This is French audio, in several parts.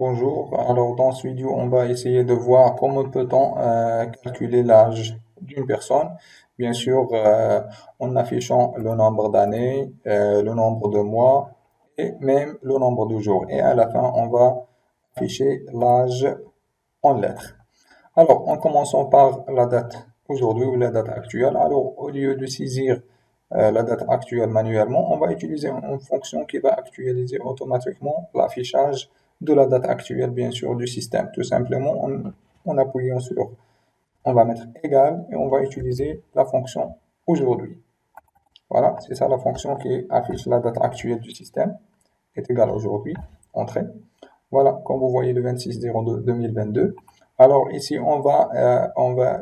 Bonjour, alors dans ce vidéo, on va essayer de voir comment peut-on calculer l'âge d'une personne. Bien sûr, en affichant le nombre d'années, le nombre de mois et même le nombre de jours. Et à la fin, on va afficher l'âge en lettres. Alors, en commençant par la date aujourd'hui ou la date actuelle. Alors, au lieu de saisir la date actuelle manuellement, on va utiliser une fonction qui va actualiser automatiquement l'affichage de la date actuelle, bien sûr, du système. Tout simplement, en appuyant sur, on va mettre égal et on va utiliser la fonction aujourd'hui. Voilà, c'est ça la fonction qui affiche la date actuelle du système, est égale aujourd'hui, entrée. Voilà, comme vous voyez, le 26/02/2022. Alors ici, on va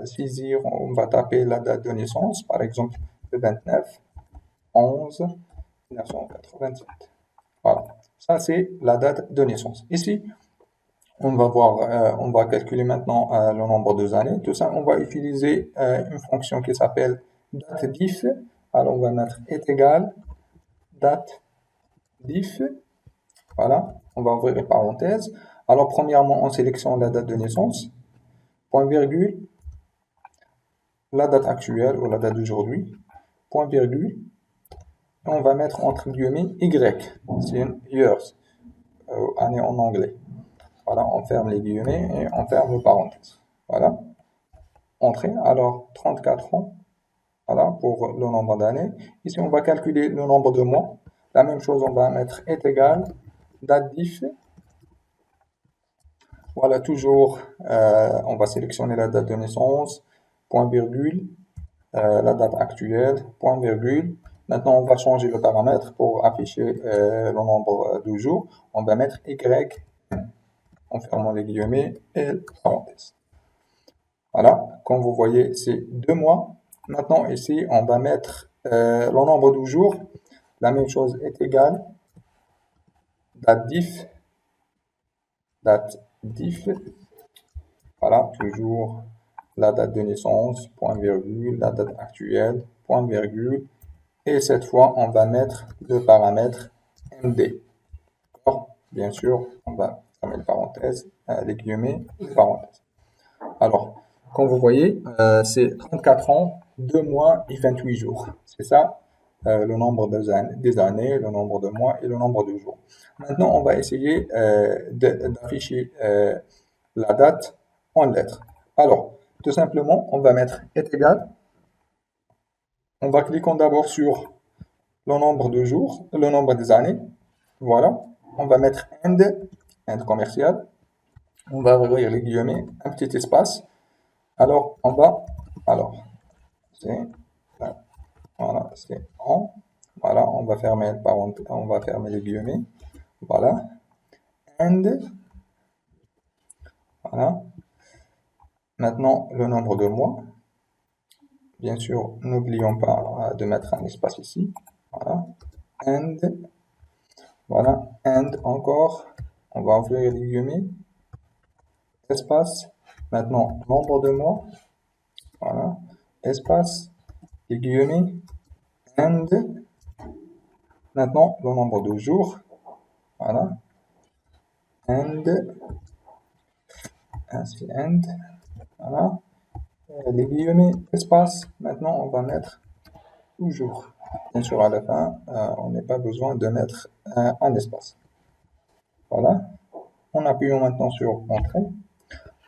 saisir, on va taper la date de naissance, par exemple le 29/11/1987. Voilà, ça c'est la date de naissance. Ici, on va calculer maintenant le nombre de années. Tout ça, on va utiliser une fonction qui s'appelle dateDif. Alors on va mettre est égal dateDif. Voilà, on va ouvrir les parenthèses. Alors, premièrement, on sélectionne la date de naissance, point virgule, la date actuelle ou la date d'aujourd'hui, point virgule, et on va mettre entre guillemets Y, c'est years, année en anglais. Voilà, on ferme les guillemets et on ferme les parenthèses. Voilà, entrée, alors 34 ans, voilà, pour le nombre d'années. Ici, on va calculer le nombre de mois. La même chose, on va mettre est égal, date diff. Voilà, toujours, on va sélectionner la date de naissance, point virgule, la date actuelle, point virgule. Maintenant, on va changer le paramètre pour afficher le nombre de jours. On va mettre Y en fermant les guillemets et parenthèse. Voilà, comme vous voyez, c'est 2 mois. Maintenant, ici, on va mettre le nombre de jours. La même chose est égale, date diff, voilà, toujours la date de naissance, point virgule, la date actuelle, point virgule, et cette fois, on va mettre le paramètre MD. Bien sûr, on va fermer les parenthèses, les guillemets, les parenthèses. Alors, comme vous voyez, c'est 34 ans, 2 mois et 28 jours. C'est ça, le nombre des années, le nombre de mois et le nombre de jours. Maintenant, on va essayer d'afficher la date en lettres. Alors, tout simplement, on va mettre est égal. On va cliquer d'abord sur le nombre de jours, le nombre des années. Voilà. On va mettre end commercial. On va ouvrir les guillemets, un petit espace. Alors, c'est, voilà, c'est en. Voilà, on va fermer les guillemets. Voilà. And. Voilà. Maintenant, le nombre de mois. Bien sûr, n'oublions pas de mettre un espace ici. Voilà. And. Voilà. And encore. On va ouvrir les guillemets. Espace. Maintenant, nombre de mois. Voilà. Espace. Les guillemets. And. Maintenant, le nombre de jours. Voilà. And. Ainsi, and. Voilà. Les guillemets, espace. Maintenant, on va mettre toujours. Bien sûr, à la fin, on n'a pas besoin de mettre un espace. Voilà. En appuyant maintenant sur Entrée.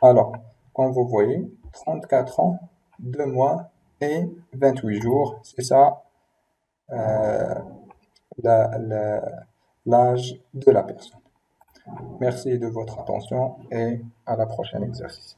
Alors, comme vous voyez, 34 ans, 2 mois et 28 jours. C'est ça, l'âge de la personne. Merci de votre attention et à la prochaine exercice.